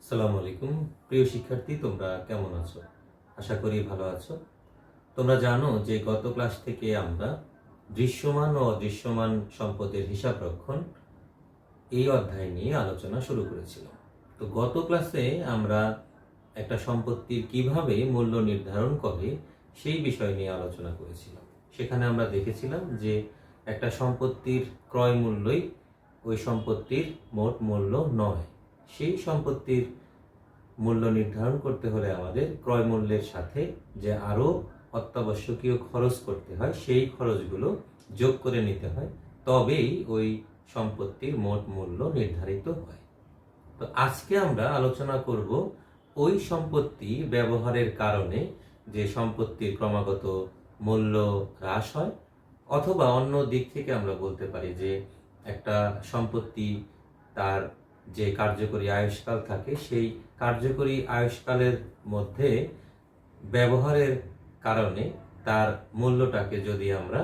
আসসালামু আলাইকুম। প্রিয় শিক্ষার্থী, তোমরা কেমন আছো? আশা করি ভালো আছো। তোমরা জানো যে গত ক্লাস থেকে আমরা দৃশ্যমান ও অদৃশ্যমান সম্পদের হিসাব রক্ষণ এই অধ্যায় নিয়ে আলোচনা শুরু করেছিলাম। তো গত ক্লাসে আমরা একটা সম্পত্তির কিভাবে মূল্য নির্ধারণ করে সেই বিষয় নিয়ে আলোচনা করেছিলাম। সেখানে আমরা দেখেছিলাম যে একটা সম্পত্তির ক্রয় মূল্যই ওই সম্পত্তির মোট মূল্য নয়। সেই সম্পত্তির মূল্য নির্ধারণ করতে হলে আমাদের ক্রয় মূল্যের সাথে যে আরো অত্যাবশ্যকীয় খরচ করতে হয় সেই খরচগুলো যোগ করে নিতে হয়, তবেই ওই সম্পত্তির মোট মূল্য নির্ধারিত হয়। তো আজকে আমরা আলোচনা করব ওই সম্পত্তি ব্যবহারের কারণে যে সম্পত্তির ক্রমাগত মূল্য হ্রাস হয়, অথবা অন্য দিক থেকে আমরা বলতে পারি যে একটা সম্পত্তি তার যে কার্যকরী আয়ুষ্কাল থাকে সেই কার্যকরী আয়ুষ্কালের মধ্যে ব্যবহারের কারণে তার মূল্যটাকে যদি আমরা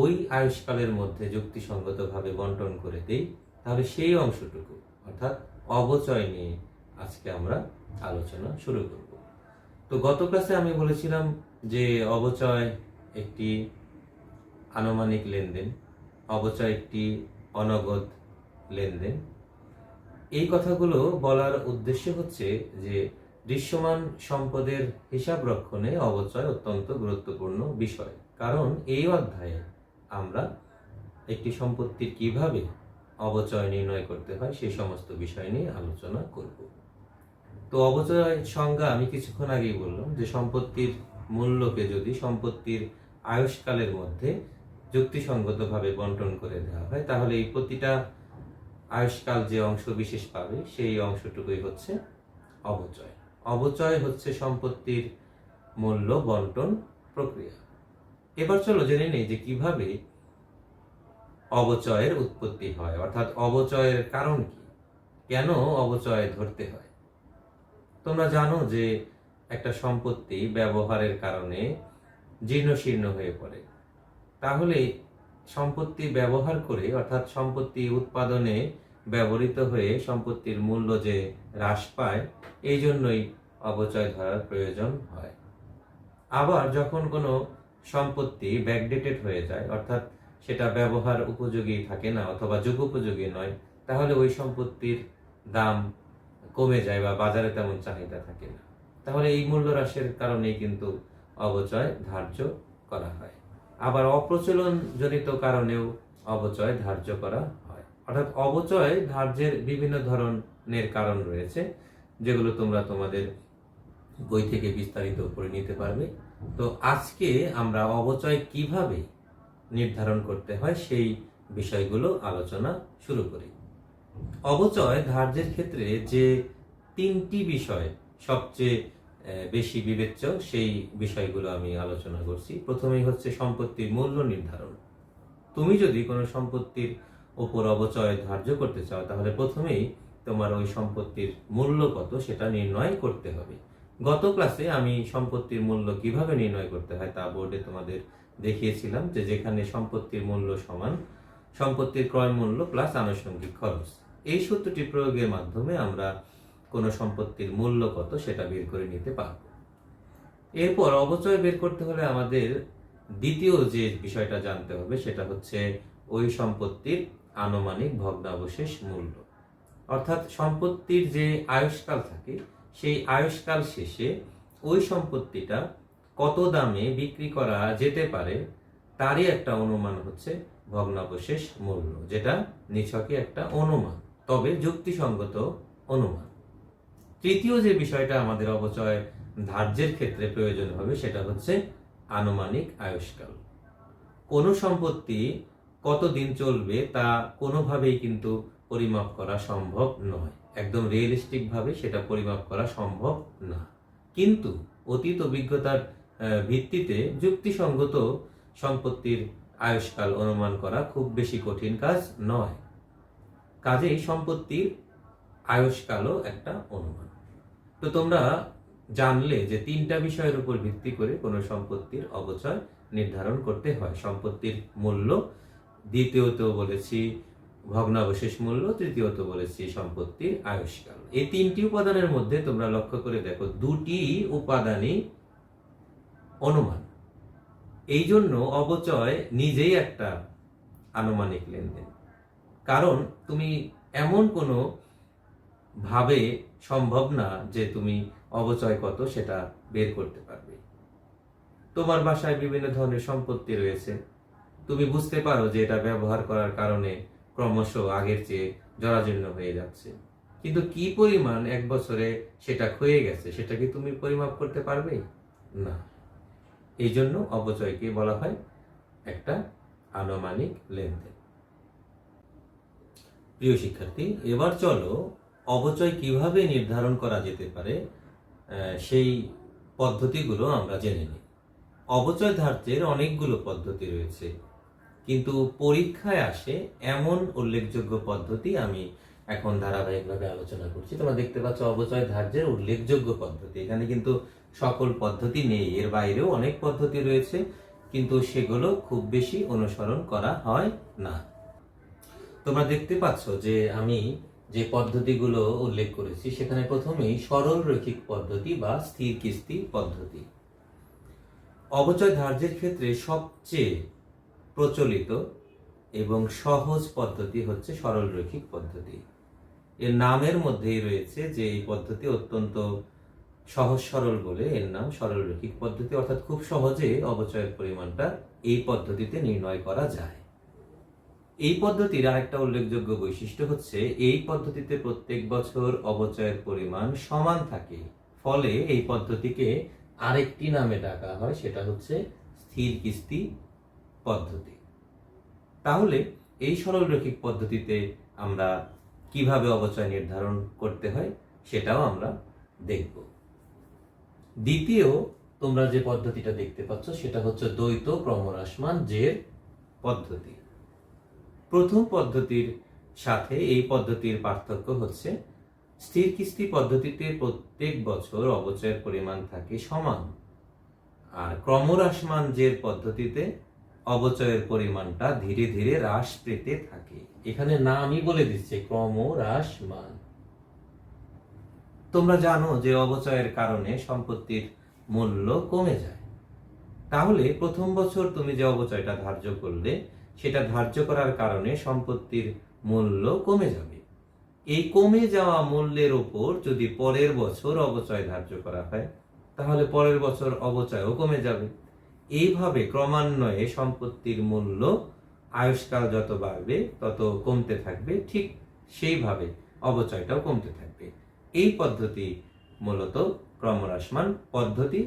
ওই আয়ুষ্কালের মধ্যে যুক্তিসঙ্গতভাবে বন্টন করে দিই, তাহলে সেই অংশটুকু অর্থাৎ অবচয় নিয়ে আজকে আমরা আলোচনা শুরু করব। তো গত ক্লাসে আমি বলেছিলাম যে অবচয় একটি আনুমানিক লেনদেন, অবচয় একটি অনগদ লেনদেন। এই কথাগুলো বলার উদ্দেশ্য হচ্ছে যে দৃশ্যমান সম্পদের হিসাব রক্ষণে অবচয় অত্যন্ত গুরুত্বপূর্ণ বিষয়, কারণ এই অধ্যায়ে আমরা একটি সম্পত্তির কিভাবে অবচয় নির্ণয় করতে হয় সেই সমস্ত বিষয় নিয়ে আলোচনা করব। তো অবচয় সংজ্ঞা আমি কিছুক্ষণ আগেই বললাম যে সম্পত্তির মূল্যকে যদি সম্পত্তির আয়ুষ্কালের মধ্যে যুক্তিসঙ্গতভাবে বন্টন করে দেওয়া হয়, তাহলে এই প্রতিটা আয়ুষ্কাল যে অংশ বিশেষ পাবে সেই অংশটুকুই হচ্ছে অবচয়। অবচয় হচ্ছে সম্পত্তির মূল্য বন্টন প্রক্রিয়া। এবার চলো জেনে নেই যে কিভাবে অবচয়ের উৎপত্তি হয়, অর্থাৎ অবচয়ের কারণ কি, কেন অবচয় ধরতে হয়। তোমরা জানো যে একটা সম্পত্তি ব্যবহারের কারণে জীর্ণশীর্ণ হয়ে পড়ে, তাহলে সম্পত্তি ব্যবহার করে অর্থাৎ সম্পত্তি উৎপাদনে ব্যবহৃত হয়ে সম্পত্তির মূল্য যে হ্রাস পায়, এই জন্যই অবচয় ধরার প্রয়োজন হয়। আবার যখন কোনো সম্পত্তি ব্যাকডেটেড হয়ে যায়, অর্থাৎ সেটা ব্যবহার উপযোগী থাকে না অথবা যুগোপযোগী নয়, তাহলে ওই সম্পত্তির দাম কমে যায় বা বাজারে তেমন চাহিদা থাকে না, তাহলে এই মূল্য হ্রাসের কারণেই কিন্তু অবচয় ধার্য করা হয়। আবার অপ্রচলন জনিত কারণেও অবচয় ধার্য করা হয়। অর্থাৎ অবচয় ধার্যের বিভিন্ন ধরনের কারণ রয়েছে, যেগুলো তোমরা তোমাদের বই থেকে বিস্তারিত পড়ে নিতে পারবে। তো আজকে আমরা অবচয় কিভাবে নির্ধারণ করতে হয় সেই বিষয়গুলো আলোচনা শুরু করি। অবচয় ধার্যের ক্ষেত্রে যে তিনটি বিষয় সবচেয়ে বেশি বিবেচ্য সেই বিষয়গুলো আমি আলোচনা করছি। প্রথমেই হচ্ছে সম্পত্তির মূল্য নির্ধারণ। তুমি যদি কোনো সম্পত্তির উপর অবচয় ধার্য করতে চাও, তাহলে প্রথমেই তোমার ওই সম্পত্তির মূল্য কত সেটা নির্ণয় করতে হবে। গত ক্লাসে আমি সম্পত্তির মূল্য কিভাবে নির্ণয় করতে হয় তা বোর্ডে তোমাদের দেখিয়েছিলাম, যে যেখানে সম্পত্তির মূল্য সমান সম্পত্তির ক্রয় মূল্য প্লাস আনুষঙ্গিক খরচ। এই সূত্রটি প্রয়োগের মাধ্যমে আমরা কোনো সম্পত্তির মূল্য কত সেটা বের করে নিতে পারব। এরপর অবচয় বের করতে হলে আমাদের দ্বিতীয় যে বিষয়টা জানতে হবে সেটা হচ্ছে ওই সম্পত্তির আনুমানিক ভগ্নাবশেষ মূল্য। অর্থাৎ সম্পত্তির যে আয়ুষ্কাল থাকে সেই আয়ুষ্কাল শেষে ওই সম্পত্তিটা কত দামে বিক্রি করা যেতে পারে তারই একটা অনুমান হচ্ছে ভগ্নাবশেষ মূল্য, যেটা নিছকই একটা অনুমান, তবে যুক্তিসঙ্গত অনুমান। তৃতীয় যে বিষয়টা আমাদের অবচয় ধার্যের ক্ষেত্রে প্রয়োজন হবে সেটা হচ্ছে আনুমানিক আয়ুষ্কাল। কোনো সম্পত্তি কতদিন চলবে তা কোনোভাবেই কিন্তু পরিমাপ করা সম্ভব নয়, একদম রিয়েলিস্টিক ভাবে সেটা পরিমাপ করা সম্ভব না। কিন্তু অতীত অভিজ্ঞতার ভিত্তিতে যুক্তিসঙ্গত সম্পত্তির আয়ুষ্কাল অনুমান করা খুব বেশি কঠিন কাজ নয়। কাজেই সম্পত্তির আয়ুষ্কালও একটা অনুমান। তো তোমরা জানলে যে তিনটা বিষয়ের উপর ভিত্তি করে কোনো সম্পত্তির অবচয় নির্ধারণ করতে হয়। সম্পত্তির মূল্য, দ্বিতীয়ত বলেছি ভগ্নাবশেষ মূল্য, তৃতীয়ত বলেছি সম্পত্তির আয়ুষ্কাল। এই তিনটি উপাদানের মধ্যে তোমরা লক্ষ্য করে দেখো দুটি উপাদানই অনুমান। এই জন্য অবচয় নিজেই একটা আনুমানিক লেনদেন, কারণ তুমি এমন কোনো ভাবে সম্ভব না যে তুমি অবচয় কত সেটা বের করতে পারবে। তোমার বাসায় বিভিন্ন ধরনের সম্পত্তি রয়েছে, তুমি বুঝতে পারো যে এটা ব্যবহার করার কারণে ক্রমশ আগের চেয়ে জরাজীর্ণ হয়ে যাচ্ছে, কিন্তু কি পরিমাণ এক বছরে সেটা ক্ষয়ে গেছে সেটা কি তুমি পরিমাপ করতে পারবে না। এই জন্য অবচয়কে বলা হয় একটা আনুমানিক লেনদেন। প্রিয় শিক্ষার্থী, এবার চলো অবচয় কিভাবে নির্ধারণ করা যেতে পারে সেই পদ্ধতিগুলো আমরা জেনে নিই। অবচয় ধার্যের অনেকগুলো পদ্ধতি রয়েছে, কিন্তু পরীক্ষায় আসে এমন উল্লেখযোগ্য পদ্ধতি আমি এখন ধারাবাহিকভাবে আলোচনা করছি। তোমরা দেখতে পাচ্ছ অবচয় ধার্যের উল্লেখযোগ্য পদ্ধতি, এখানে কিন্তু সকল পদ্ধতি নেই, এর বাইরেও অনেক পদ্ধতি রয়েছে, কিন্তু সেগুলো খুব বেশি অনুসরণ করা হয় না। তোমরা দেখতে পাচ্ছ যে আমি যে পদ্ধতিগুলো উল্লেখ করেছি সেখানে প্রথমেই সরল রৈখিক পদ্ধতি বা স্থির কিস্তি পদ্ধতি। অবচয় ধার্যের ক্ষেত্রে সবচেয়ে প্রচলিত এবং সহজ পদ্ধতি হচ্ছে সরল রৈখিক পদ্ধতি। এর নামের মধ্যেই রয়েছে যে এই পদ্ধতি অত্যন্ত সহজ সরল বলে এর নাম সরল রৈখিক পদ্ধতি, অর্থাৎ খুব সহজে অবচয়ের পরিমাণটা এই পদ্ধতিতে নির্ণয় করা যায়। এই পদ্ধতির আরেকটা উল্লেখযোগ্য বৈশিষ্ট্য হচ্ছে এই পদ্ধতিতে প্রত্যেক বছর অবচয়ের পরিমাণ সমান থাকে, ফলে এই পদ্ধতিকে আরেকটি নামে ডাকা হয়, সেটা হচ্ছে স্থির কিস্তি পদ্ধতি। তাহলে এই সরল রৈখিক পদ্ধতিতে আমরা কিভাবে অবচয় নির্ধারণ করতে হয় সেটাও আমরা দেখব। দ্বিতীয় তোমরা যে পদ্ধতিটা দেখতে পাচ্ছ সেটা হচ্ছে দ্বৈত ক্রমহ্রাসমান জের পদ্ধতি। প্রথম পদ্ধতির সাথে এই পদ্ধতির পার্থক্য হচ্ছে স্থির কিস্তি পদ্ধতিতে প্রত্যেক বছর অবচয়ের পরিমাণ থাকে সমান, আর ক্রমহ্রাসমান জের পদ্ধতিতে অবচয়ের পরিমাণটা ধীরে ধীরে হ্রাস পেতে থাকে। এখানে নামই বলে দিচ্ছে ক্রমহ্রাসমান। তোমরা জানো যে অবচয়ের কারণে সম্পত্তির মূল্য কমে যায়, তাহলে প্রথম বছর তুমি যে অবচয়টা ধার্য করলে সেটা ধার্য করার কারণে সম্পত্তির মূল্য কমে যাবে। এই কমে যাওয়া মূল্যের উপর যদি পরের বছর অবচয় ধার্য করা হয় তাহলে পরের বছর অবচয়ও কমে যাবে। এইভাবে ক্রমান্বয়ে সম্পত্তির মূল্য আয়ুষ্কাল যত বাড়বে তত কমতে থাকবে, ঠিক সেইভাবে অবচয়টাও কমতে থাকবে। এই পদ্ধতি মূলত ক্রমহ্রাসমান পদ্ধতি,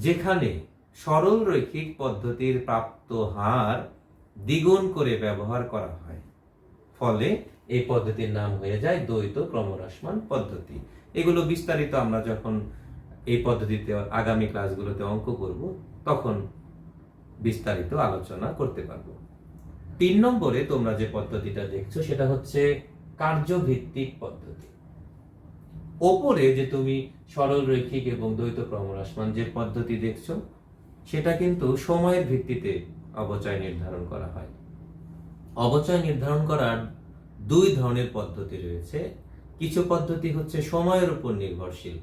যেখানে সরল রৈখিক পদ্ধতির প্রাপ্ত হার দ্বিগুণ করে ব্যবহার করা হয়, ফলে এই পদ্ধতির নাম হয়ে যায় দ্বৈত ক্রমহ্রাসমান পদ্ধতি। এগুলো বিস্তারিত আমরা যখন এই পদ্ধতিতে আগামী ক্লাসগুলোতে অঙ্ক করব তখন বিস্তারিত আলোচনা করতে পারবো। 3 নম্বরে তোমরা যে পদ্ধতিটা দেখছো সেটা হচ্ছে কার্যভিত্তিক পদ্ধতি। ওপরে যে তুমি সরল রৈখিক এবং দ্বৈত ক্রমহ্রাসমান যে পদ্ধতি দেখছো সেটা কিন্তু সময়ের ভিত্তিতে অবচয় নির্ধারণ করা হয়। অবচয় নির্ধারণ করার 2 ধরনের পদ্ধতি রয়েছে। কিছু পদ্ধতি হচ্ছে সময়ের উপর নির্ভরশীল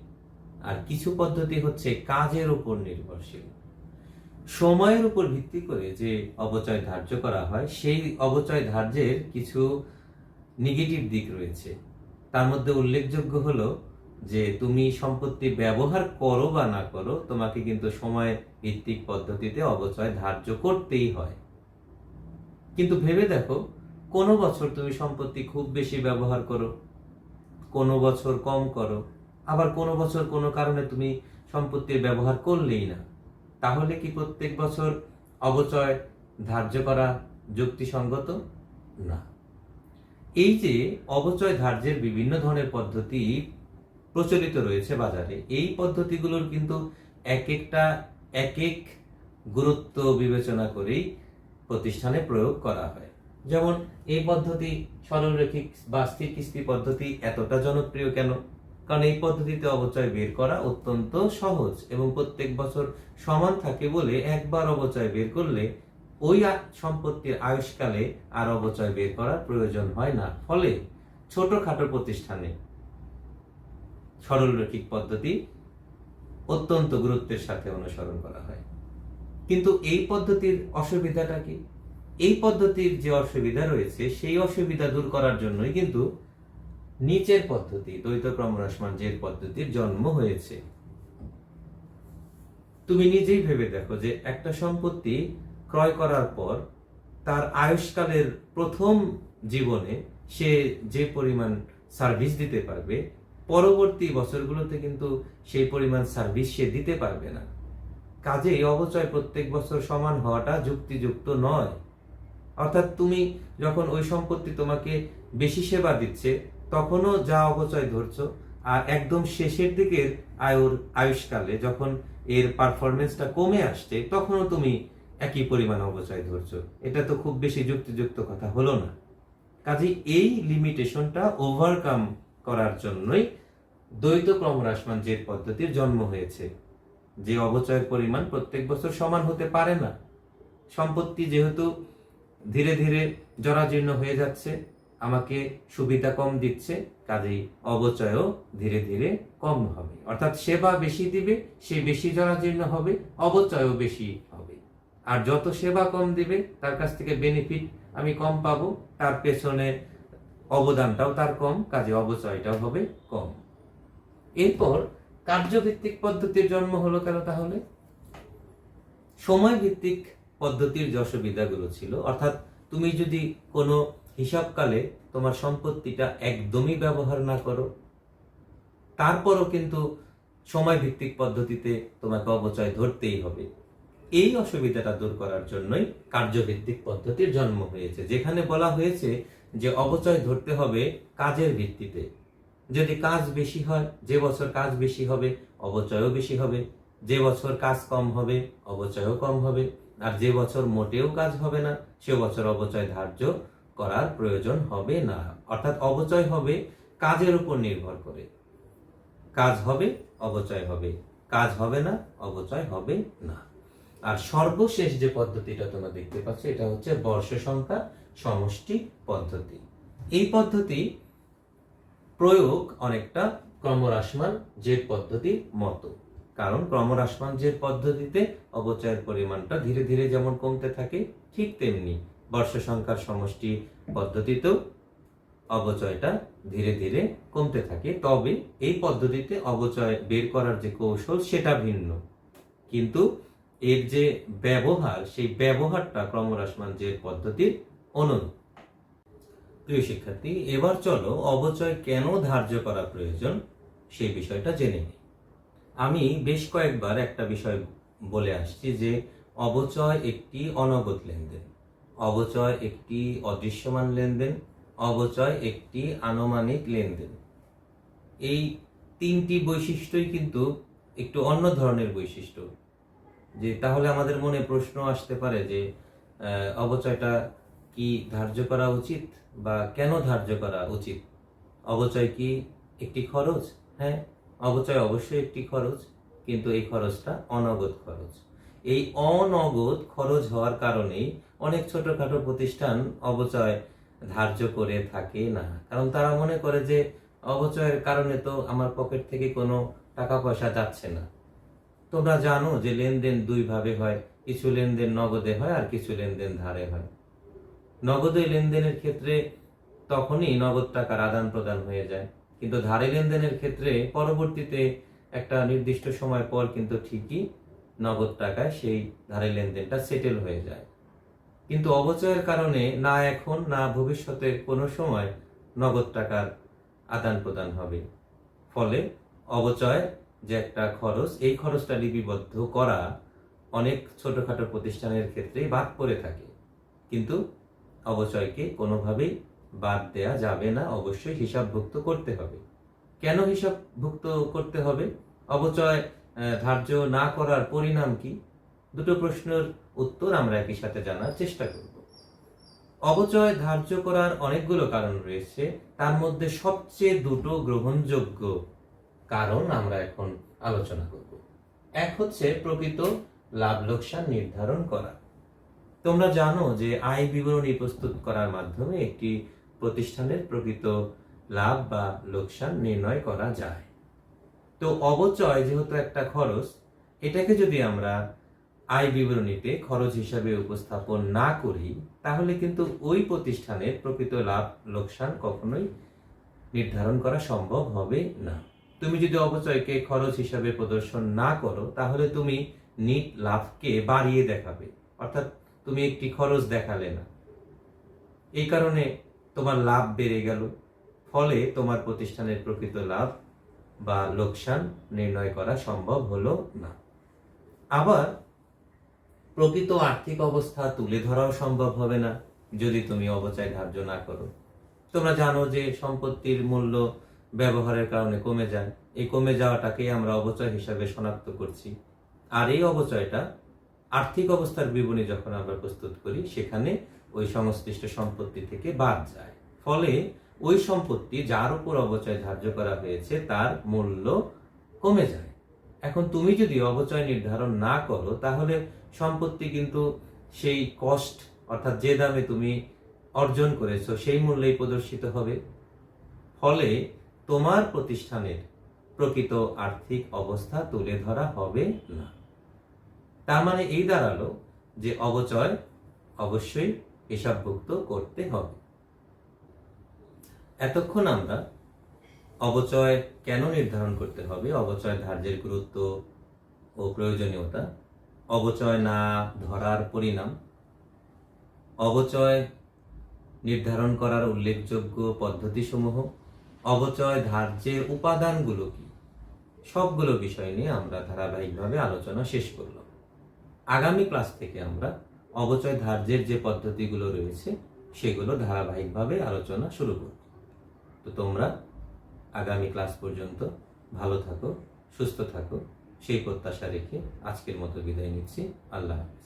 আর কিছু পদ্ধতি হচ্ছে কাজের উপর নির্ভরশীল। সময়ের উপর ভিত্তি করে যে অবচয় ধার্য করা হয় সেই অবচয় ধার্যের কিছু নেগেটিভ দিক রয়েছে। তার মধ্যে উল্লেখযোগ্য হলো যে তুমি সম্পত্তি ব্যবহার করো বা না করো, তোমাকে কিন্তু সময় ভিত্তিক পদ্ধতিতে অবচয় ধার্য করতেই হয়। কিন্তু ভেবে দেখো, কোনো বছর তুমি সম্পত্তি খুব বেশি ব্যবহার করো, কোনো বছর কম করো, আবার কোনো বছর কোনো কারণে তুমি সম্পত্তির ব্যবহার করলেই না, তাহলে কি প্রত্যেক বছর অবচয় ধার্য করা যুক্তিসঙ্গত না। এই যে অবচয় ধার্যের বিভিন্ন ধরনের পদ্ধতি প্রচলিত রয়েছে বাজারে, এই পদ্ধতিগুলোর কিন্তু এক একটা এক এক গুরুত্ব বিবেচনা করেই প্রতিষ্ঠানে প্রয়োগ করা হয়। যেমন এই পদ্ধতি সরল রৈখিক বা স্থির কিস্তি পদ্ধতি এতটা জনপ্রিয় কেন? কারণ এই পদ্ধতিতে অবচয় বের করা অত্যন্ত সহজ এবং প্রত্যেক বছর সমান থাকে বলে একবার অবচয় বের করলে ওই সম্পত্তির আয়ুষ্কালে আর অবচয় বের করার প্রয়োজন হয় না। ফলে ছোটখাটো প্রতিষ্ঠানে সরলরৈখিক পদ্ধতি অত্যন্ত গুরুত্বের সাথে অনুসরণ করা হয়। কিন্তু এই পদ্ধতির অসুবিধাটা কি? এই পদ্ধতির যে অসুবিধা রয়েছে সেই অসুবিধা দূর করার জন্যই কিন্তু নিচের পদ্ধতি, দ্বৈত ক্রমহ্রাসমান জের পদ্ধতির জন্ম হয়েছে। তুমি নিজেই ভেবে দেখো যে একটা সম্পত্তি ক্রয় করার পর তার আয়ুষ্কালের প্রথম জীবনে সে যে পরিমাণ সার্ভিস দিতে পারবে, পরবর্তী বছরগুলোতে কিন্তু সেই পরিমাণ সার্ভিস সে দিতে পারবে না। কাজেই অবচয় প্রত্যেক বছর সমান হওয়াটা যুক্তিযুক্ত নয়। অর্থাৎ তুমি যখন ওই সম্পত্তি তোমাকে বেশি সেবা দিচ্ছে তখনও যা অবচয় ধরছো, আর একদম শেষের দিকের আয়ুষ্কালে যখন এর পারফরমেন্সটা কমে আসছে তখনও তুমি একই পরিমাণ অবচয় ধরছো। এটা তো খুব বেশি যুক্তিযুক্ত কথা হলো না। কাজেই এই লিমিটেশনটা ওভারকাম করার জন্যই দ্বৈত ক্রমহ্রাসমান জের পদ্ধতির জন্ম হয়েছে, যে অবচয়ের পরিমাণ প্রত্যেক বছর সমান হতে পারে না। সম্পত্তি যেহেতু ধীরে ধীরে জরাজীর্ণ হয়ে যাচ্ছে, আমাকে সুবিধা কম দিচ্ছে, কাজেই অবচয়ও ধীরে ধীরে কম হবে। অর্থাৎ সেবা বেশি দিবে, সে বেশি জরাজীর্ণ হবে, অবচয়ও বেশি হবে। আর যত সেবা কম দিবে তার কাছ থেকে বেনিফিট আমি কম পাবো, তার পেছনে অবদানটাও তার কম, কাজে অবচয়টাও হবে কম। এরপর কার্যভিত্তিক পদ্ধতির জন্ম হলো কেন তাহলে? সময় ভিত্তিক পদ্ধতির যে অসুবিধাগুলো ছিল, অর্থাৎ তুমি যদি কোনো হিসাবকালে তোমার সম্পত্তিটা একদমই ব্যবহার না করো, তারপরও কিন্তু সময় ভিত্তিক পদ্ধতিতে তোমাকে অবচয় ধরতেই হবে। এই অসুবিধাটা দূর করার জন্যই কার্যভিত্তিক পদ্ধতির জন্ম হয়েছে, যেখানে বলা হয়েছে যে অবচয় ধরতে হবে কাজের ভিত্তিতে। যদি কাজ বেশি হয়, যে বছর কাজ বেশি হবে অবচয়ও বেশি হবে, যে বছর কাজ কম হবে অবচয়ও কম হবে, আর যে বছর মোটেও কাজ হবে না সে বছর অবচয় ধার্য করার প্রয়োজন হবে না। অর্থাৎ অবচয় হবে কাজের উপর নির্ভর করে। কাজ হবে অবচয় হবে, কাজ হবে না অবচয় হবে না। আর সর্বশেষ যে পদ্ধতিটা তোমরা দেখতে পাচ্ছ এটা হচ্ছে বর্ষ সংখ্যা সমষ্টি পদ্ধতি। এই পদ্ধতি প্রয়োগ অনেকটা ক্রমহ্রাসমান জের পদ্ধতির মতো, কারণ ক্রমহ্রাসমান জের পদ্ধতিতে অবচয়ের পরিমাণটা ধীরে ধীরে যেমন কমতে থাকে, ঠিক তেমনি বর্ষ সংখ্যার সমষ্টি পদ্ধতিতেও অবচয়টা ধীরে ধীরে কমতে থাকে। তবে এই পদ্ধতিতে অবচয় বের করার যে কৌশল সেটা ভিন্ন, কিন্তু এর যে ব্যবহার সেই ব্যবহারটা ক্রমহ্রাসমান জের পদ্ধতির অনুরূপ। প্রিয় শিক্ষার্থী, এবার চলো অবচয় কেন ধার্য করা প্রয়োজন সেই বিষয়টা জেনে নিই। আমি বেশ কয়েকবার একটা বিষয় বলে আসছি যে অবচয় একটি অনগদ লেনদেন, অবচয় একটি অদৃশ্যমান লেনদেন, অবচয় একটি আনুমানিক লেনদেন। এই তিনটি বৈশিষ্ট্যই কিন্তু একটু অন্য ধরনের বৈশিষ্ট্য। যে তাহলে আমাদের মনে প্রশ্ন আসতে পারে যে অবচয়টা কি ধার্য করা উচিত বা কেন ধার্য করা উচিত? অবচয় কি একটি খরচ? হ্যাঁ, অবচয় অবশ্যই একটি খরচ, কিন্তু এই খরচটা অনগদ খরচ। এই অনগদ খরচ হওয়ার কারণেই অনেক ছোটখাটো প্রতিষ্ঠান অবচয় ধার্য করে থাকে না, কারণ তারা মনে করে যে অবচয়ের কারণে তো আমার পকেট থেকে কোনো টাকা পয়সা যাচ্ছে না। তোমরা জানো যে লেনদেন দুই ভাবে হয়, কিছু লেনদেন নগদে হয় আর কিছু লেনদেন ধারে হয়। নগদে লেনদেনের ক্ষেত্রে তখনই নগদ টাকার আদান প্রদান হয়ে যায়, কিন্তু ধারে লেনদেনের ক্ষেত্রে পরবর্তীতে একটা নির্দিষ্ট সময় পর কিন্তু ঠিকই নগদ টাকায় সেই ধারে লেনদেনটা সেটেল হয়ে যায়। কিন্তু অবচয়ের কারণে না এখন না ভবিষ্যতে কোনো সময় নগদ টাকার আদান প্রদান হবে। ফলে অবচয় যে একটা খরচ, এই খরচটা লিপিবদ্ধ করা অনেক ছোটখাটো প্রতিষ্ঠানের ক্ষেত্রে বাদ পড়ে থাকে। কিন্তু অবচয়কে কোনোভাবেই বাদ দেয়া যাবে না, অবশ্যই হিসাবভুক্ত করতে হবে। কেন হিসাবভুক্ত করতে হবে? অবচয় ধার্য না করার পরিণাম কি? দুটো প্রশ্নের উত্তর আমরা একই সাথে জানার চেষ্টা করব। অবচয় ধার্য করার অনেকগুলো কারণ রয়েছে, তার মধ্যে সবচেয়ে দুটো গ্রহণযোগ্য কারণ আমরা এখন আলোচনা করব। এক হচ্ছে প্রকৃত লাভ লোকসান নির্ধারণ করা। তোমরা জানো যে আয় বিবরণী প্রস্তুত করার মাধ্যমে একটি প্রতিষ্ঠানের প্রকৃত লাভ বা লোকসান নির্ণয় করা যায়। তো অবচয় যেহেতু একটা খরচ, এটাকে যদি আমরা আয় বিবরণীতে খরচ হিসাবে উপস্থাপন না করি, তাহলে কিন্তু ওই প্রতিষ্ঠানের প্রকৃত লাভ লোকসান কখনোই নির্ধারণ করা সম্ভব হবে না। তুমি যদি অবচয়কে খরচ হিসাবে প্রদর্শন না করো, তাহলে তুমি নিট লাভকে বাড়িয়ে দেখাবে, অর্থাৎ তুমি একটি খরচ দেখালে না, এই কারণে তোমার লাভ বেড়ে গেল, ফলে তোমার প্রতিষ্ঠানের প্রকৃত লাভ বা লোকসান নির্ণয় করা সম্ভব হলো না। আবার প্রকৃত আর্থিক অবস্থা তুলে ধরাও সম্ভব হবে না যদি তুমি অবচয় ধার্য না করো। তোমরা জানো যে সম্পত্তির মূল্য ব্যবহারের কারণে কমে যায়, এই কমে যাওয়াটাকে আমরা অবচয় হিসাবে শনাক্ত করছি। আর এই অবচয়টা আর্থিক অবস্থার বিবরণী যখন আমরা প্রস্তুত করি, সেখানে ওই সংশ্লিষ্ট সম্পত্তি থেকে বাদ যায়, ফলে ওই সম্পত্তি যার উপর অবচয় ধার্য করা হয়েছে তার মূল্য কমে যায়। এখন তুমি যদি অবচয় নির্ধারণ না করো, তাহলে সম্পত্তি কিন্তু সেই কস্ট, অর্থাৎ যে দামে তুমি অর্জন করেছো সেই মূল্যেই প্রদর্শিত হবে, ফলে তোমার প্রতিষ্ঠানের প্রকৃত আর্থিক অবস্থা তুলে ধরা হবে না। তার মানে এই দাঁড়ালো যে অবচয় অবশ্যই হিসাবভুক্ত করতে হবে। এতক্ষণ আমরা অবচয় কেন নির্ধারণ করতে হবে, অবচয় ধার্যের গুরুত্ব ও প্রয়োজনীয়তা, অবচয় না ধরার পরিণাম, অবচয় নির্ধারণ করার উল্লেখযোগ্য পদ্ধতিসমূহ, অবচয় ধার্যের উপাদানগুলো কি, সবগুলো বিষয় নিয়ে আমরা ধারাবাহিকভাবে আলোচনা শেষ করলাম। আগামী ক্লাস থেকে আমরা অবচয় ধার্যের যে পদ্ধতিগুলো রয়েছে সেগুলো ধারাবাহিকভাবে আলোচনা শুরু করব। তো তোমরা আগামী ক্লাস পর্যন্ত ভালো থাকো, সুস্থ থাকো, সেই প্রত্যাশা রেখে আজকের মতো বিদায় নিচ্ছি। আল্লাহ হাফেজ।